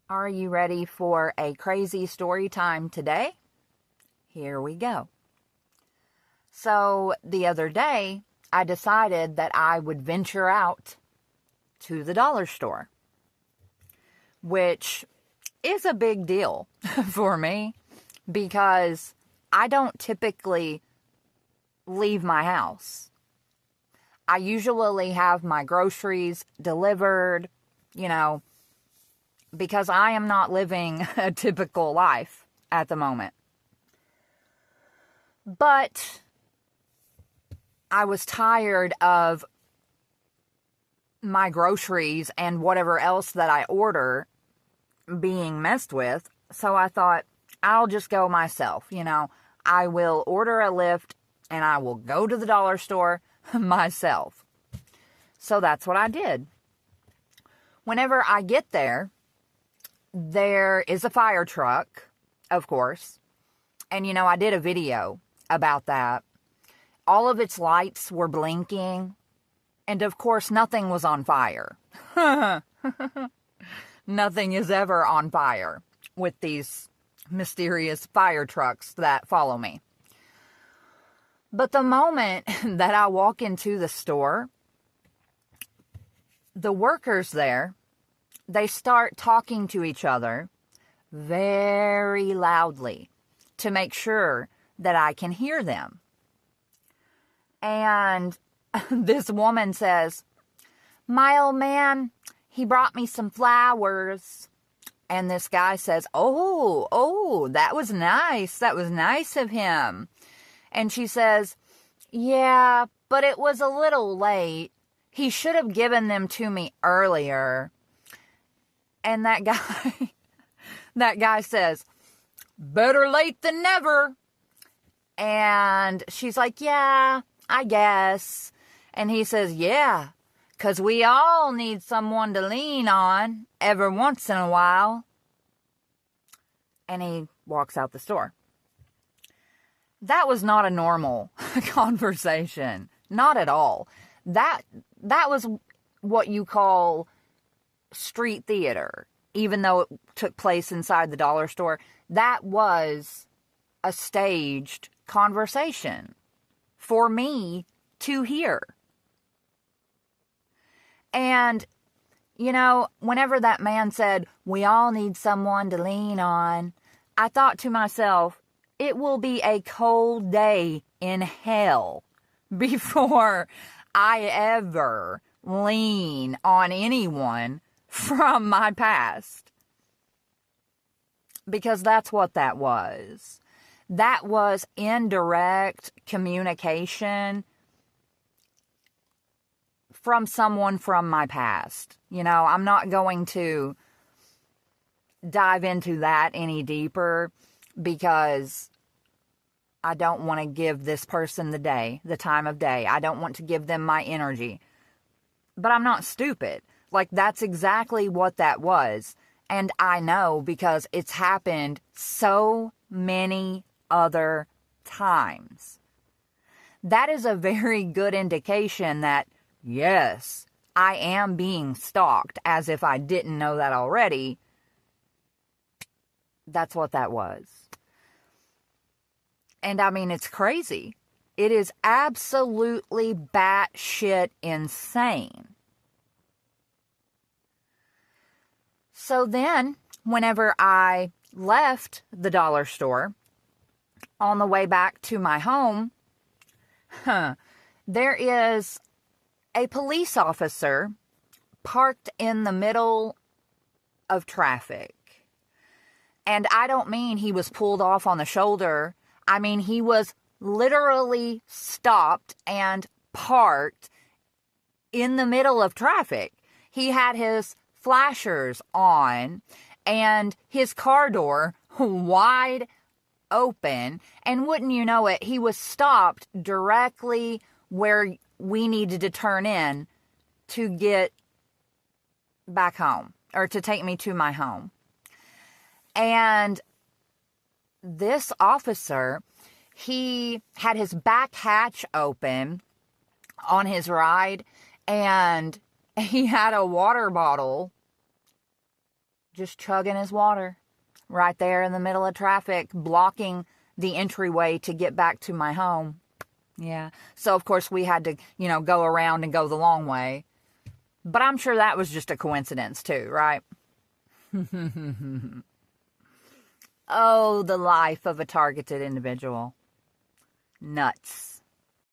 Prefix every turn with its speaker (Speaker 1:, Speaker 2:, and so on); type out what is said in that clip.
Speaker 1: Are you ready for a crazy story time today? Here we go. So the other day, I decided that I would venture out to the dollar store, which is a big deal for me because I don't typically leave my house. I usually have my groceries delivered, because I am not living a typical life at the moment. But I was tired of my groceries and whatever else that I order being messed with. So I thought, I'll just go myself. I will order a Lyft and I will go to the dollar store myself. So that's what I did. Whenever I get there, there is a fire truck, of course. And, I did a video about that. All of its lights were blinking. And, of course, nothing was on fire. Nothing is ever on fire with these mysterious fire trucks that follow me. But the moment that I walk into the store, the workers there, they start talking to each other very loudly to make sure that I can hear them. And this woman says, "My old man, he brought me some flowers." And this guy says, Oh, that was nice. That was nice of him. And she says, "Yeah, but it was a little late. He should have given them to me earlier." And that guy says, "Better late than never." And she's like, "Yeah, I guess." And he says, "Yeah, 'cause we all need someone to lean on every once in a while." And he walks out the store. That was not a normal conversation. Not at all. That was what you call street theater. Even though it took place inside the dollar store, that was a staged conversation for me to hear. And, whenever that man said, "We all need someone to lean on," I thought to myself, it will be a cold day in hell before I ever lean on anyone from my past. Because that's what that was. That was indirect communication from someone from my past. I'm not going to dive into that any deeper because I don't want to give this person the time of day. I don't want to give them my energy. But I'm not stupid. That's exactly what that was. And I know because it's happened so many other times. That is a very good indication that, yes, I am being stalked, as if I didn't know that already. That's what that was. And I mean, it's crazy. It is absolutely batshit insane. So then, whenever I left the dollar store, on the way back to my home, there is a police officer parked in the middle of traffic. And I don't mean he was pulled off on the shoulder. I mean, he was literally stopped and parked in the middle of traffic. He had his flashers on and his car door wide open. And wouldn't you know it, he was stopped directly where we needed to turn in to get back home, or to take me to my home. And this officer, he had his back hatch open on his ride, and he had a water bottle just chugging his water right there in the middle of traffic, blocking the entryway to get back to my home. Yeah. So, of course, we had to, go around and go the long way. But I'm sure that was just a coincidence too, right? Oh, the life of a targeted individual. Nuts.